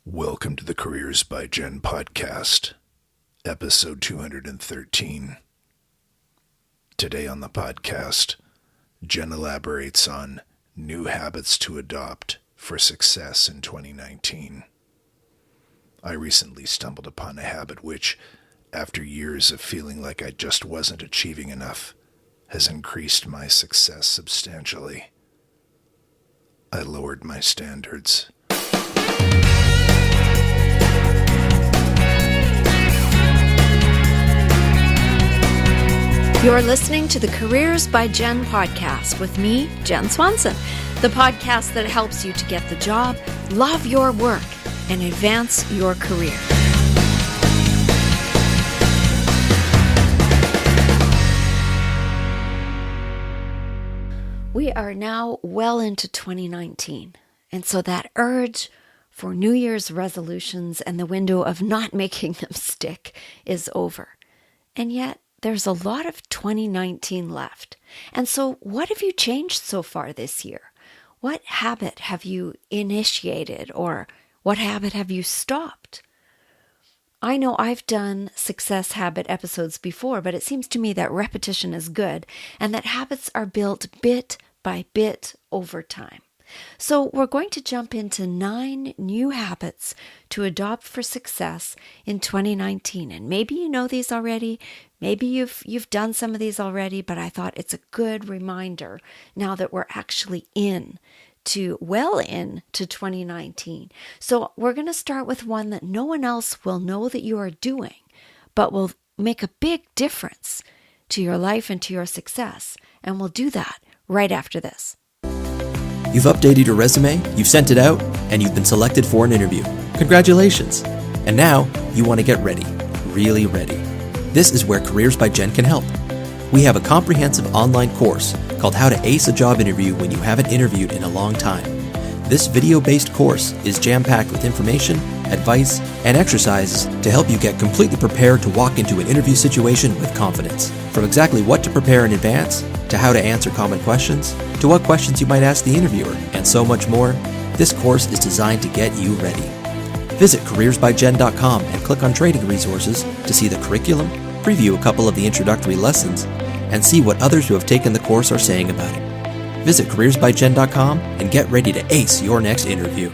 Welcome to the Careers by Jen podcast, episode 213. Today on the podcast, Jen elaborates on new habits to adopt for success in 2019. I recently stumbled upon a habit which, after years of feeling like I just wasn't achieving enough, has increased my success substantially. I lowered my standards. You're listening to the Careers by Jen podcast with me, Jen Swanson, the podcast that helps you to get the job, love your work, and advance your career. We are now well into 2019, and so that urge for New Year's resolutions and the window of not making them stick is over. And yet, there's a lot of 2019 left. And so what have you changed so far this year? What habit have you initiated, or what habit have you stopped? I know I've done success habit episodes before, but it seems to me that repetition is good and that habits are built bit by bit over time. So we're going to jump into 9 new habits to adopt for success in 2019. And maybe you know these already. Maybe you've done some of these already, but I thought it's a good reminder now that we're actually into 2019. So we're going to start with one that no one else will know that you are doing, but will make a big difference to your life and to your success. And we'll do that right after this. You've updated your resume, you've sent it out, and you've been selected for an interview. Congratulations! And now, you want to get ready. Really ready. This is where Careers by Jen can help. We have a comprehensive online course called How to Ace a Job Interview When You Haven't Interviewed in a Long Time. This video-based course is jam-packed with information, advice, and exercises to help you get completely prepared to walk into an interview situation with confidence. From exactly what to prepare in advance, to how to answer common questions, to what questions you might ask the interviewer, and so much more, this course is designed to get you ready. Visit careersbyjen.com and click on Training Resources to see the curriculum, preview a couple of the introductory lessons, and see what others who have taken the course are saying about it. Visit careersbyjen.com and get ready to ace your next interview.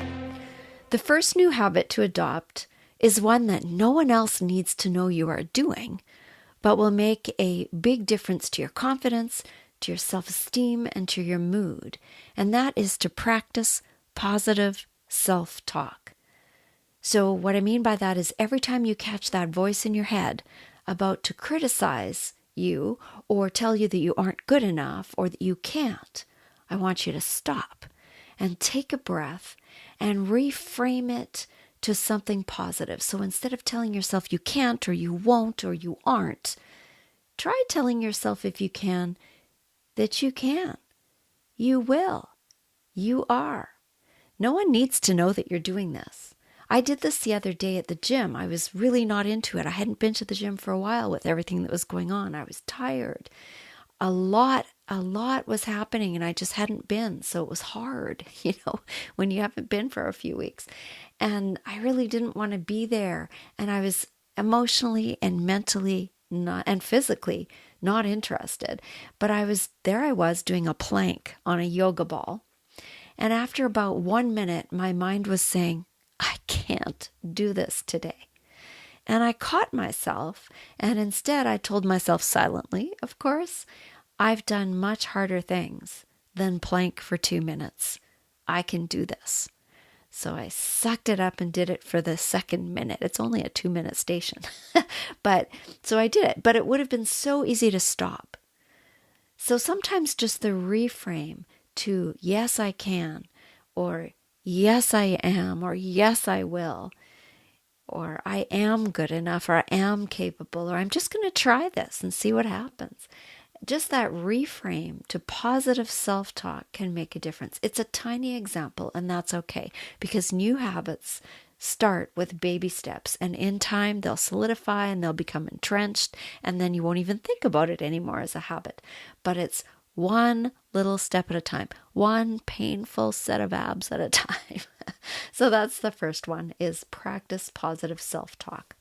The first new habit to adopt is one that no one else needs to know you are doing, but will make a big difference to your confidence, to your self-esteem, and to your mood. And that is to practice positive self-talk. So what I mean by that is every time you catch that voice in your head about to criticize you or tell you that you aren't good enough or that you can't, I want you to stop and take a breath and reframe it to something positive. So instead of telling yourself you can't or you won't or you aren't, try telling yourself, if you can, that you can. You will. You are. No one needs to know that you're doing this. I did this the other day at the gym. I was really not into it. I hadn't been to the gym for a while with everything that was going on. I was tired. A lot was happening and I just hadn't been. So it was hard, when you haven't been for a few weeks. And I really didn't want to be there. And I was emotionally and mentally not, and physically not interested. But I was doing a plank on a yoga ball. And after about 1 minute, my mind was saying, I can't do this today. And I caught myself, and instead I told myself silently, of course, I've done much harder things than plank for 2 minutes. I can do this. So I sucked it up and did it for the second minute. It's only a 2-minute station. So I did it, but it would have been so easy to stop. So sometimes just the reframe to yes, I can, or yes, I am, or yes, I will, or I am good enough, or I am capable, or I'm just going to try this and see what happens. Just that reframe to positive self-talk can make a difference. It's a tiny example, and that's okay, because new habits start with baby steps, and in time they'll solidify and they'll become entrenched, and then you won't even think about it anymore as a habit. But it's one little step at a time, one painful set of abs at a time. So that's the first one, is practice positive self-talk.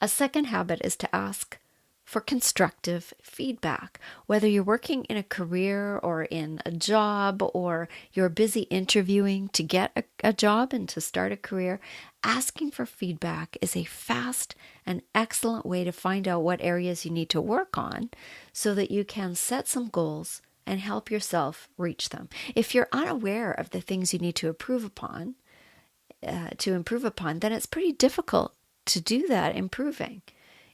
A second habit is to ask for constructive feedback. Whether you're working in a career or in a job, or you're busy interviewing to get a job and to start a career, asking for feedback is a fast and excellent way to find out what areas you need to work on so that you can set some goals and help yourself reach them. If you're unaware of the things you need to improve upon, then it's pretty difficult to do that improving.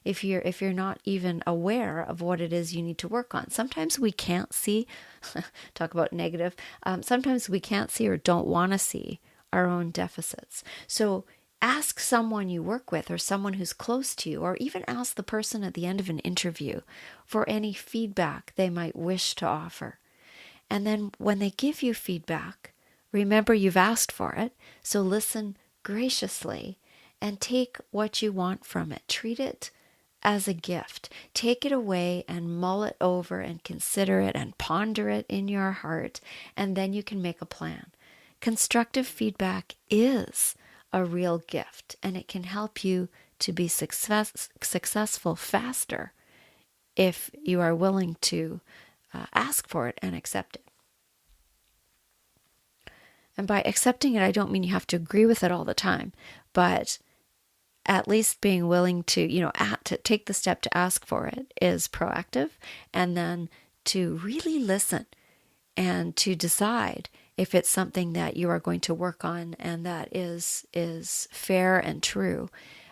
If you're not even aware of what it is you need to work on. Sometimes we can't see, talk about negative, sometimes we can't see or don't want to see our own deficits. So ask someone you work with or someone who's close to you, or even ask the person at the end of an interview for any feedback they might wish to offer. And then when they give you feedback, remember you've asked for it, so listen graciously and take what you want from it. Treat it as a gift. Take it away and mull it over and consider it and ponder it in your heart, and then you can make a plan. Constructive feedback is a real gift, and it can help you to be successful faster if you are willing to ask for it and accept it. And by accepting it, I don't mean you have to agree with it all the time, but at least being willing to, to take the step to ask for it is proactive, and then to really listen and to decide if it's something that you are going to work on and that is fair and true.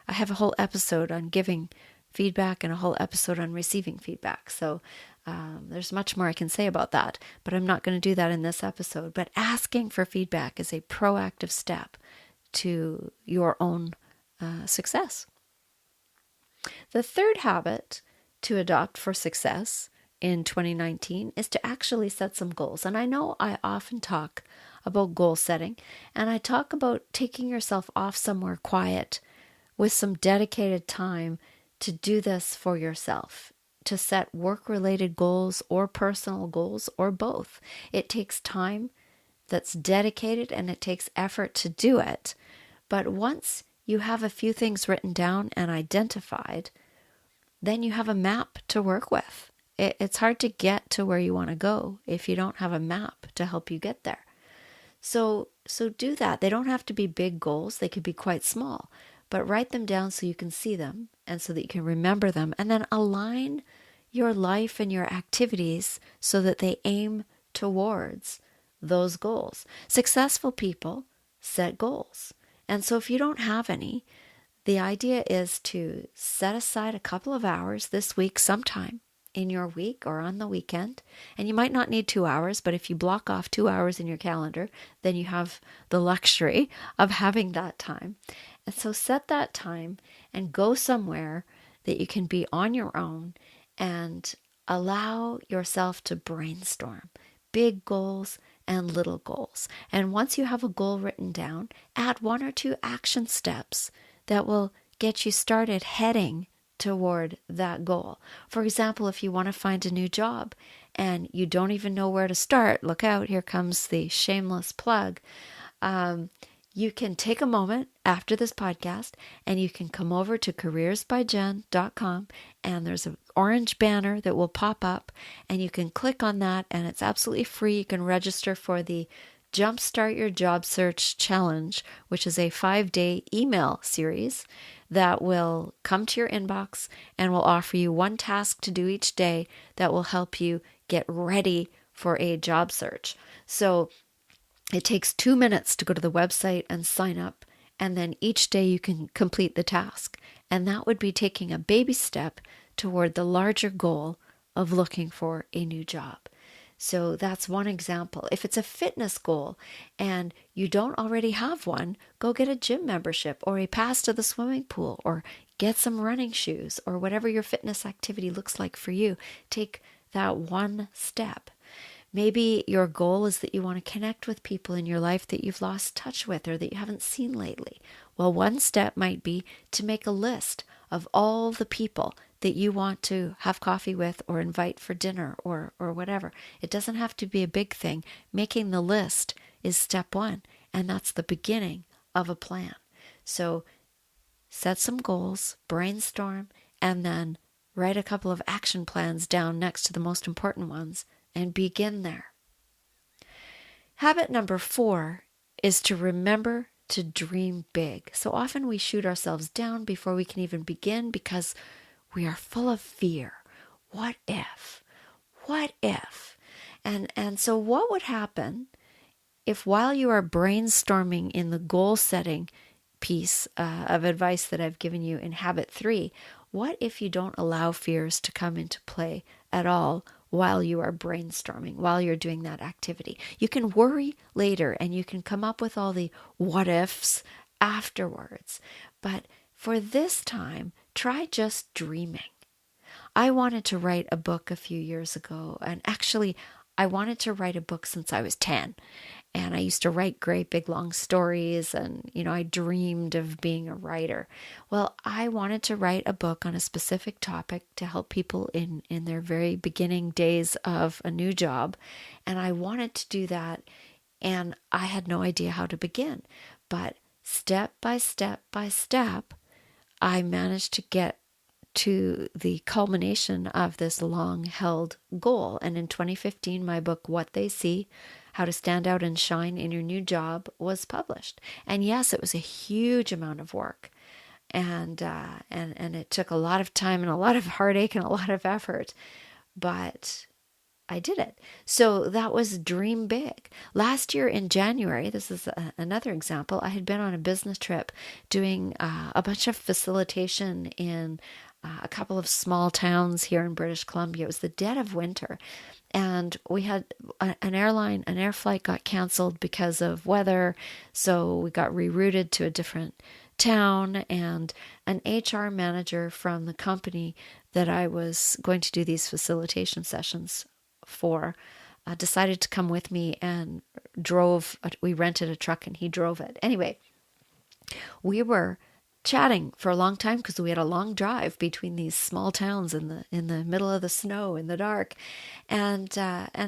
I have a whole episode on giving feedback and a whole episode on receiving feedback. So there's much more I can say about that, but I'm not going to do that in this episode. But asking for feedback is a proactive step to your own success. The third habit to adopt for success in 2019 is to actually set some goals. And I know I often talk about goal setting, and I talk about taking yourself off somewhere quiet with some dedicated time to do this for yourself, to set work-related goals or personal goals or both. It takes time that's dedicated, and it takes effort to do it. But once you have a few things written down and identified, then you have a map to work with. It's hard to get to where you want to go if you don't have a map to help you get there. So do that. They don't have to be big goals. They could be quite small, but write them down so you can see them and so that you can remember them, and then align your life and your activities so that they aim towards those goals. Successful people set goals. And so if you don't have any, the idea is to set aside a couple of hours this week sometime in your week or on the weekend. And you might not need 2 hours, but if you block off 2 hours in your calendar, then you have the luxury of having that time. And so set that time and go somewhere that you can be on your own and allow yourself to brainstorm big goals and little goals. And once you have a goal written down, add 1 or 2 action steps that will get you started heading toward that goal. For example, if you want to find a new job and you don't even know where to start, look out, here comes the shameless plug. You can take a moment after this podcast and you can come over to careersbyjen.com, and there's an orange banner that will pop up, and you can click on that, and it's absolutely free. You can register for the Jumpstart Your Job Search Challenge, which is a 5-day email series that will come to your inbox and will offer you 1 task to do each day that will help you get ready for a job search. So it takes 2 minutes to go to the website and sign up, and then each day you can complete the task. And that would be taking a baby step toward the larger goal of looking for a new job. So that's one example. If it's a fitness goal and you don't already have one, go get a gym membership or a pass to the swimming pool, or get some running shoes, or whatever your fitness activity looks like for you. Take that one step. Maybe your goal is that you want to connect with people in your life that you've lost touch with or that you haven't seen lately. Well, one step might be to make a list of all the people that you want to have coffee with or invite for dinner or whatever. It doesn't have to be a big thing. Making the list is step one, and that's the beginning of a plan. So set some goals, brainstorm, and then write a couple of action plans down next to the most important ones and begin there. Habit number 4 is to remember to dream big. So often we shoot ourselves down before we can even begin because we are full of fear. What if? What if? And so what would happen if while you are brainstorming in the goal setting piece of advice that I've given you in habit 3, what if you don't allow fears to come into play at all while you are brainstorming, while you're doing that activity? You can worry later and you can come up with all the what ifs afterwards. But for this time, try just dreaming. I wanted to write a book a few years ago, and actually I wanted to write a book since I was 10. And I used to write great big long stories, and I dreamed of being a writer. Well, I wanted to write a book on a specific topic to help people in their very beginning days of a new job. And I wanted to do that, and I had no idea how to begin. But step by step by step, I managed to get to the culmination of this long-held goal. And in 2015, my book, What They See, How to Stand Out and Shine in Your New Job, was published. And yes, it was a huge amount of work. And it took a lot of time and a lot of heartache and a lot of effort. But I did it. So that was dream big. Last year in January, this is another example, I had been on a business trip doing a bunch of facilitation in a couple of small towns here in British Columbia. It was the dead of winter, and we had an air flight got canceled because of weather, so we got rerouted to a different town, and an HR manager from the company that I was going to do these facilitation sessions for decided to come with me and we rented a truck and he drove it. Anyway, we were chatting for a long time because we had a long drive between these small towns in the middle of the snow in the dark, and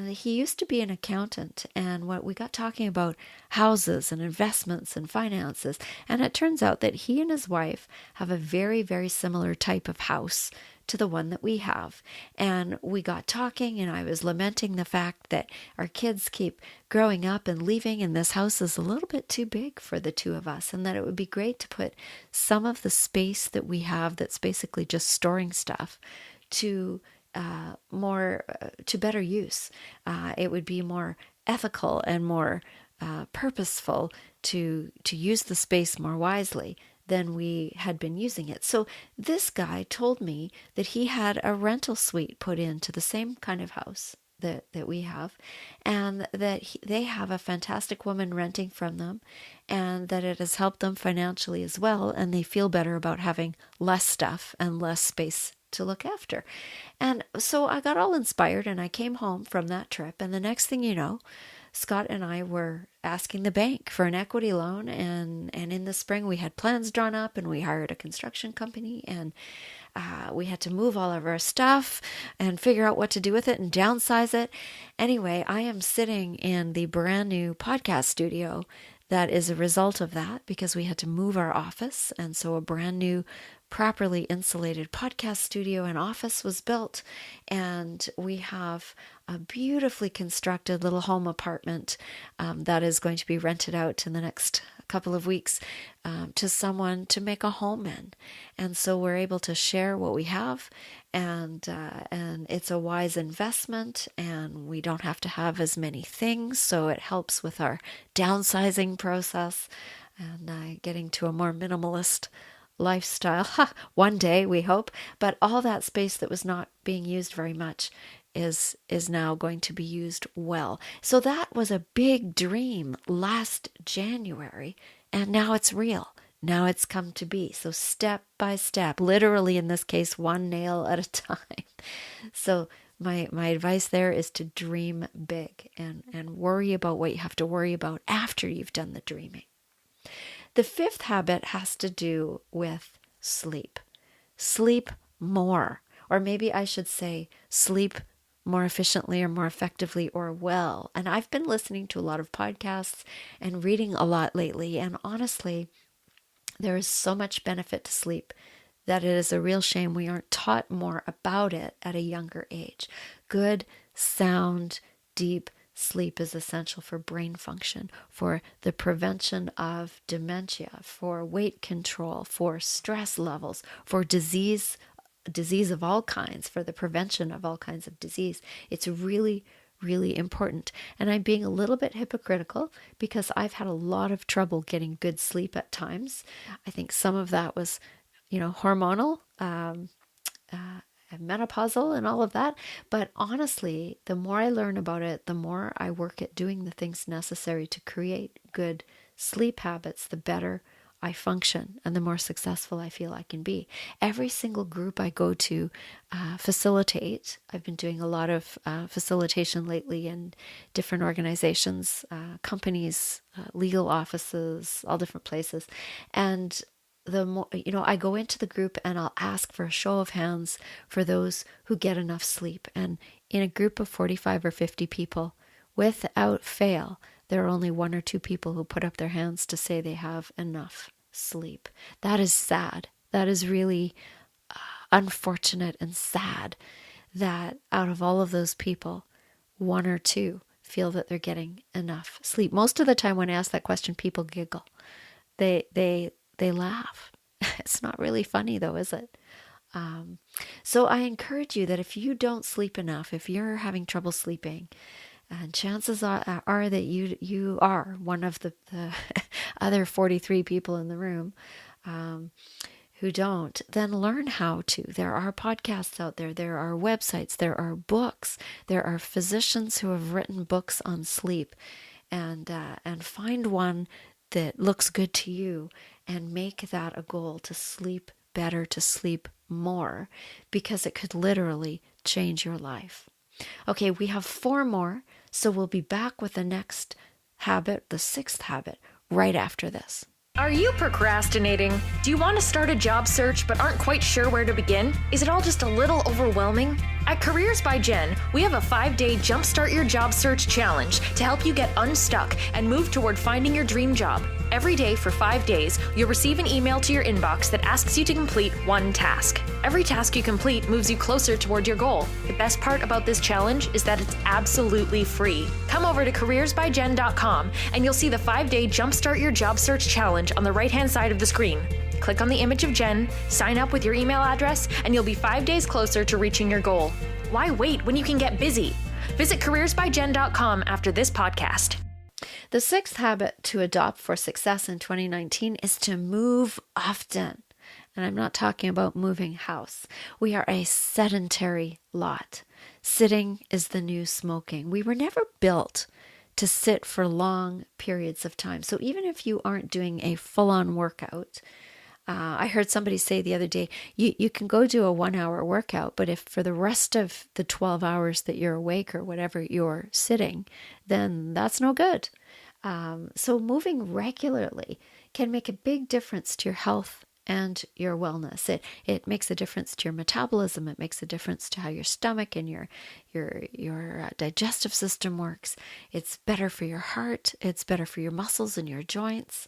he used to be an accountant, and what we got talking about houses and investments and finances, and it turns out that he and his wife have a very, very similar type of house to the one that we have. And we got talking, and I was lamenting the fact that our kids keep growing up and leaving, and this house is a little bit too big for the two of us, and that it would be great to put some of the space that we have that's basically just storing stuff to better use. It would be more ethical and more purposeful to use the space more wisely than we had been using it. So this guy told me that he had a rental suite put into the same kind of house that we have, and that they have a fantastic woman renting from them, and that it has helped them financially as well, and they feel better about having less stuff and less space to look after. And so I got all inspired, and I came home from that trip, and the next thing you know, Scott and I were asking the bank for an equity loan, and in the spring we had plans drawn up, and we hired a construction company, and we had to move all of our stuff and figure out what to do with it and downsize it. Anyway, I am sitting in the brand new podcast studio that is a result of that, because we had to move our office, and so a brand new properly insulated podcast studio and office was built, and we have a beautifully constructed little home apartment that is going to be rented out in the next couple of weeks to someone to make a home in. And so we're able to share what we have, and it's a wise investment, and we don't have to have as many things, so it helps with our downsizing process and getting to a more minimalist lifestyle. One day, we hope. But all that space that was not being used very much is now going to be used well. So that was a big dream last January, and now it's real. Now it's come to be. So step by step, literally in this case, one nail at a time. So my advice there is to dream big and worry about what you have to worry about after you've done the dreaming. The 5th habit has to do with sleep. Sleep more. Or maybe I should say sleep more efficiently or more effectively or well. And I've been listening to a lot of podcasts and reading a lot lately. And honestly, there is so much benefit to sleep that it is a real shame we aren't taught more about it at a younger age. Good, sound, deep sleep is essential for brain function, for the prevention of dementia, for weight control, for stress levels, for disease of all kinds, for the prevention of all kinds of disease. It's really, really important. And I'm being a little bit hypocritical because I've had a lot of trouble getting good sleep at times. I think some of that was, hormonal, menopausal and all of that. But honestly, the more I learn about it, the more I work at doing the things necessary to create good sleep habits, the better I function and the more successful I feel I can be. Every single group I go to facilitate, I've been doing a lot of facilitation lately in different organizations, companies, legal offices, all different places. And the more, I go into the group and I'll ask for a show of hands for those who get enough sleep. And in a group of 45 or 50 people, without fail, there are only 1 or 2 people who put up their hands to say they have enough sleep. That is sad. That is really unfortunate and sad that out of all of those people, 1 or 2 feel that they're getting enough sleep. Most of the time when I ask that question, people giggle. They laugh. It's not really funny though, is it? So I encourage you that if you don't sleep enough, if you're having trouble sleeping, and chances are that you are one of the other 43 people in the room who don't, then learn how to. There are podcasts out there. There are websites. There are books. There are physicians who have written books on sleep, and find one that looks good to you and make that a goal to sleep better, to sleep more, because it could literally change your life. Okay, we have 4 more, so we'll be back with the next habit, the 6th habit, right after this. Are you procrastinating? Do you want to start a job search but aren't quite sure where to begin? Is it all just a little overwhelming? At Careers by Jen, we have a 5-day Jumpstart Your Job Search Challenge to help you get unstuck and move toward finding your dream job. Every day for 5 days, you'll receive an email to your inbox that asks you to complete 1 task. Every task you complete moves you closer toward your goal. The best part about this challenge is that it's absolutely free. Come over to careersbyjen.com and you'll see the 5-day Jumpstart Your Job Search Challenge on the right-hand side of the screen. Click on the image of Jen, sign up with your email address, and you'll be 5 days closer to reaching your goal. Why wait when you can get busy? Visit careersbyjen.com after this podcast. The 6th habit to adopt for success in 2019 is to move often. And I'm not talking about moving house. We are a sedentary lot. Sitting is the new smoking. We were never built to sit for long periods of time. So even if you aren't doing a full-on workout, I heard somebody say the other day, you can go do a 1-hour workout, but if for the rest of the 12 hours that you're awake or whatever you're sitting, then that's no good. So moving regularly can make a big difference to your health and your wellness. It makes a difference to your metabolism. It makes a difference to how your stomach and your digestive system works. It's better for your heart. It's better for your muscles and your joints.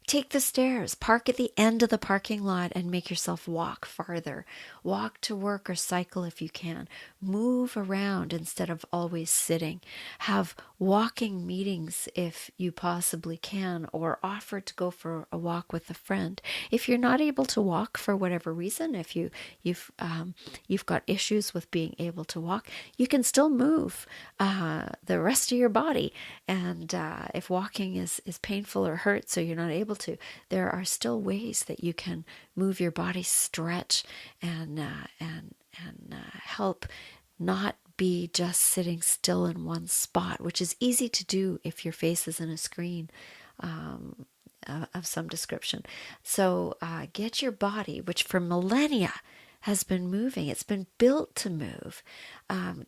Take the stairs, park at the end of the parking lot and make yourself walk farther. Walk to work or cycle if you can. Move around instead of always sitting. Have walking meetings if you possibly can, or offer to go for a walk with a friend. If you're not able to walk for whatever reason, if you've got issues with being able to walk, you can still move the rest of your body. And if walking is painful or hurts, so you're not able to, there are still ways that you can move your body, stretch, and help not be just sitting still in one spot, which is easy to do if your face is in a screen of some description. So get your body, which for millennia has been moving. It's been built to move.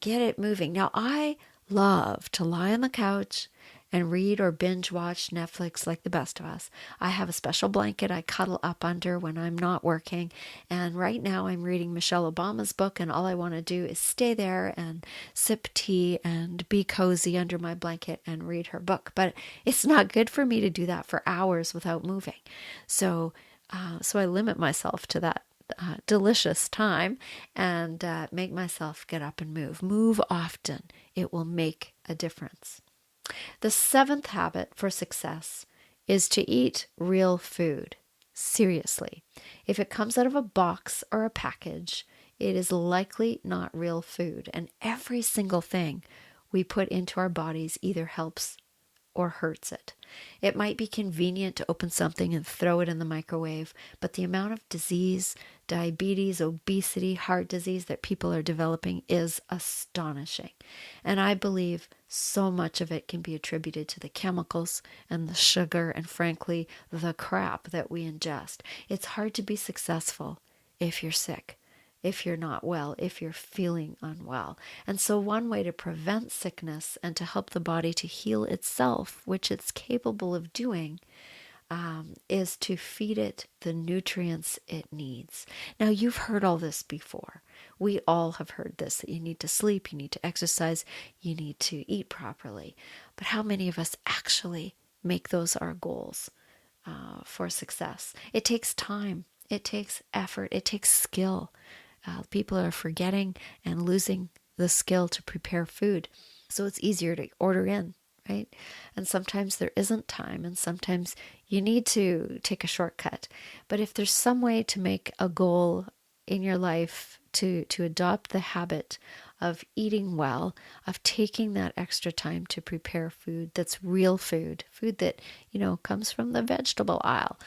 Get it moving. Now, I love to lie on the couch and read or binge watch Netflix like the best of us. I have a special blanket I cuddle up under when I'm not working. And right now I'm reading Michelle Obama's book, and all I want to do is stay there and sip tea and be cozy under my blanket and read her book. But it's not good for me to do that for hours without moving. So I limit myself to that delicious time and make myself get up and move. Move often. It will make a difference. The seventh habit for success is to eat real food. Seriously. If it comes out of a box or a package, it is likely not real food. And every single thing we put into our bodies either helps or hurts it. It might be convenient to open something and throw it in the microwave, but the amount of disease, diabetes, obesity, heart disease that people are developing is astonishing. And I believe so much of it can be attributed to the chemicals and the sugar and, frankly, the crap that we ingest. It's hard to be successful if you're sick, if you're not well, if you're feeling unwell. And so one way to prevent sickness and to help the body to heal itself, which it's capable of doing, is to feed it the nutrients it needs. Now, you've heard all this before. We all have heard this, that you need to sleep, you need to exercise, you need to eat properly. But how many of us actually make those our goals for success? It takes time. It takes effort. It takes skill. People are forgetting and losing the skill to prepare food. So it's easier to order in, right? And sometimes there isn't time, and sometimes you need to take a shortcut. But if there's some way to make a goal in your life to adopt the habit of eating well, of taking that extra time to prepare food that's real food, food that, comes from the vegetable aisle,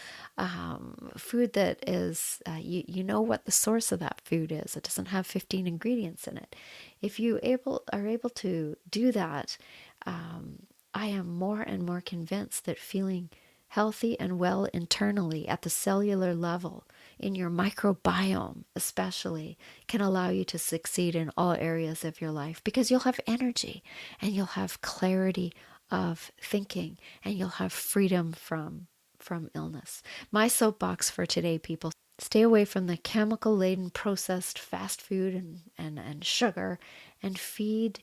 food that is, you know what the source of that food is. It doesn't have 15 ingredients in it. If you are able to do that, I am more and more convinced that feeling healthy and well internally at the cellular level, in your microbiome especially, can allow you to succeed in all areas of your life, because you'll have energy and you'll have clarity of thinking and you'll have freedom from illness. My soapbox for today, people: stay away from the chemical-laden processed fast food and sugar, and feed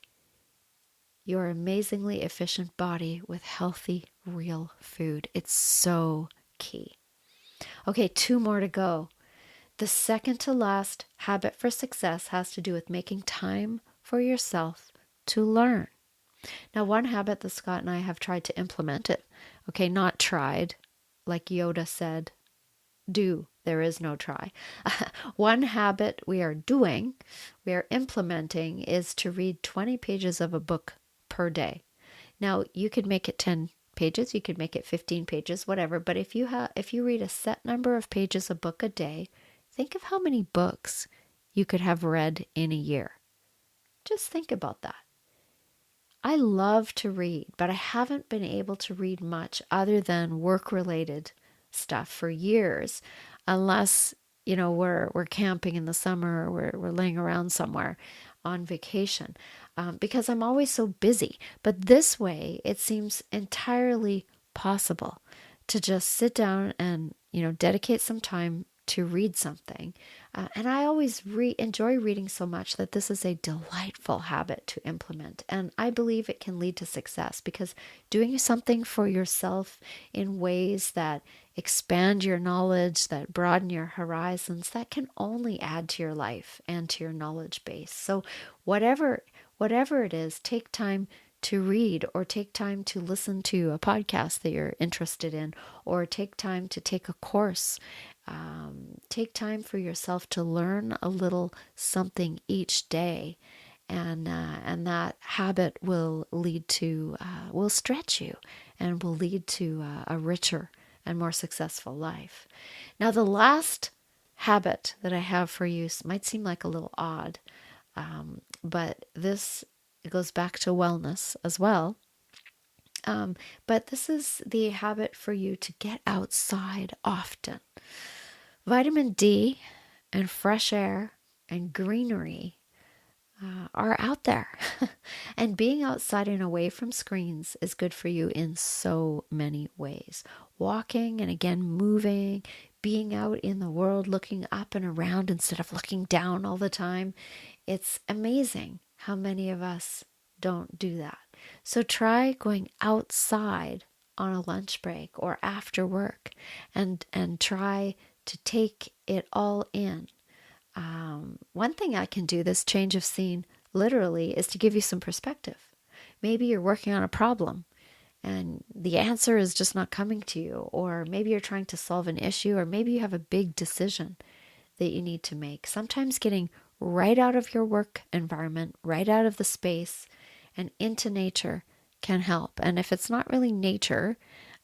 your amazingly efficient body with healthy, real food. It's so key. Okay, 2 more to go. The second to last habit for success has to do with making time for yourself to learn. Now, one habit that Scott and I have tried to implement it, okay, not tried, like Yoda said, do. There is no try. One habit we are implementing, is to read 20 pages of a book per day. Now, you could make it 10 pages, you could make it 15 pages, whatever. But if you read a set number of pages a book a day, think of how many books you could have read in a year. Just think about that. I love to read, but I haven't been able to read much other than work-related stuff for years, unless, we're camping in the summer, or we're laying around somewhere on vacation, because I'm always so busy. But this way, it seems entirely possible to just sit down and, dedicate some time to read something. And I always enjoy reading so much that this is a delightful habit to implement. And I believe it can lead to success, because doing something for yourself in ways that expand your knowledge, that broaden your horizons, that can only add to your life and to your knowledge base. So whatever it is, take time to read, or take time to listen to a podcast that you're interested in, or take time to take a course. Take time for yourself to learn a little something each day, and that habit will lead to, will stretch you, and will lead to a richer and more successful life. Now, the last habit that I have for you might seem like a little odd, but this goes back to wellness as well. But this is the habit for you to get outside often. Vitamin D and fresh air and greenery are out there. And being outside and away from screens is good for you in so many ways. Walking and again moving, being out in the world, looking up and around instead of looking down all the time. It's amazing how many of us don't do that. So try going outside on a lunch break or after work and try to take it all in. One thing I can do, this change of scene literally, is to give you some perspective. Maybe you're working on a problem and the answer is just not coming to you, or maybe you're trying to solve an issue, or maybe you have a big decision that you need to make. Sometimes getting right out of your work environment, right out of the space and into nature can help. And if it's not really nature,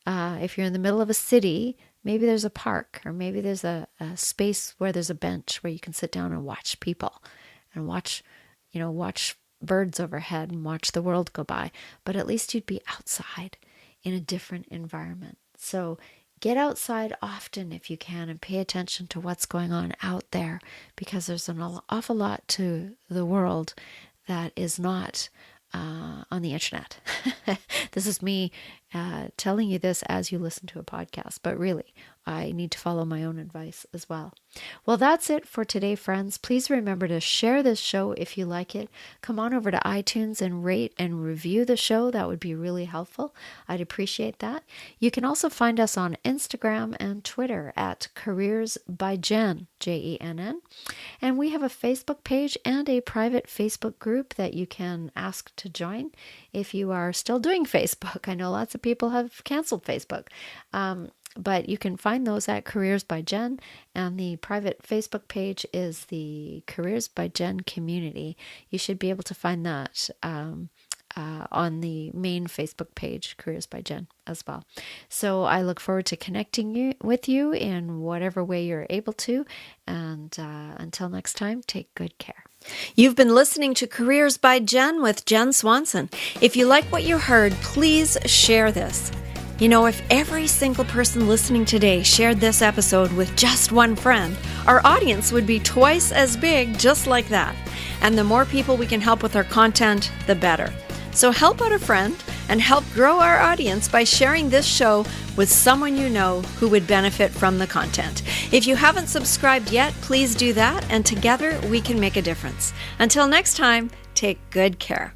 if you're in the middle of a city, maybe there's a park, or maybe there's a space where there's a bench where you can sit down and watch people and watch birds overhead and watch the world go by. But at least you'd be outside in a different environment. So get outside often if you can and pay attention to what's going on out there, because there's an awful lot to the world that is not on the internet. This is me telling you this as you listen to a podcast, but really, I need to follow my own advice as well. Well, that's it for today, friends. Please remember to share this show if you like it. Come on over to iTunes and rate and review the show. That would be really helpful. I'd appreciate that. You can also find us on Instagram and Twitter at Careers by Jen, Jenn. And we have a Facebook page and a private Facebook group that you can ask to join if you are still doing Facebook. I know lots of people have canceled Facebook. But you can find those at Careers by Jen, and the private Facebook page is the Careers by Jen community. You should be able to find that on the main Facebook page, Careers by Jen, as well. So I look forward to connecting with you in whatever way you're able to. And until next time, take good care. You've been listening to Careers by Jen with Jen Swanson. If you like what you heard, please share this. You know, if every single person listening today shared this episode with just one friend, our audience would be twice as big just like that. And the more people we can help with our content, the better. So help out a friend and help grow our audience by sharing this show with someone you know who would benefit from the content. If you haven't subscribed yet, please do that, and together we can make a difference. Until next time, take good care.